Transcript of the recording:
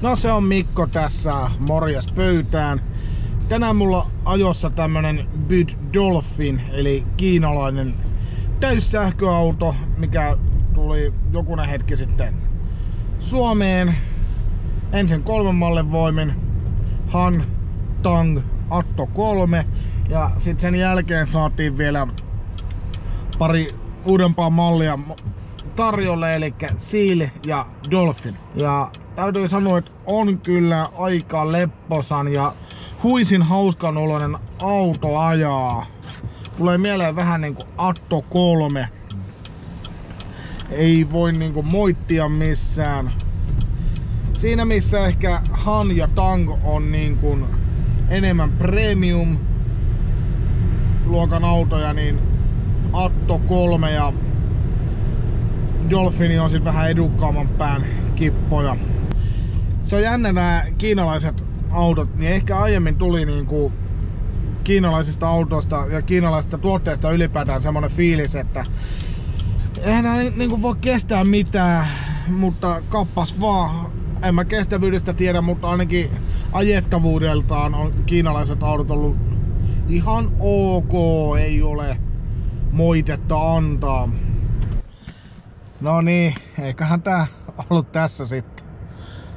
No se on Mikko tässä, morjes pöytään. Tänään mulla ajossa tämmönen BYD Dolphin, eli kiinalainen täyssähköauto, mikä tuli jokunen hetki sitten Suomeen. Ensin 3 mallin voimin, Han, Tang, Atto 3 ja sitten sen jälkeen saatiin vielä pari uudempaa mallia tarjolle, eli Seal ja Dolphin. Ja täytyy sanoa, että on kyllä aika lepposan ja huisin hauskan oloinen auto ajaa. Tulee mieleen vähän niinku Atto 3. Ei voi niinku moittia missään. Siinä missä ehkä Han ja Tang on niinku enemmän premium luokan autoja, niin Atto 3 ja Dolphin on sit vähän edukkaamman pään kippoja. Se on jännä nää kiinalaiset autot, niin ehkä aiemmin tuli niinku kiinalaisista autoista ja kiinalaisista tuotteista ylipäätään semmonen fiilis, että eihän nää niinku voi kestää mitään, mutta kappas vaan. En mä kestävyydestä tiedä, mutta ainakin ajettavuudeltaan on kiinalaiset autot ollut ihan ok, ei ole moitetta antaa. No niin, eiköhän tää ollut tässä sitten.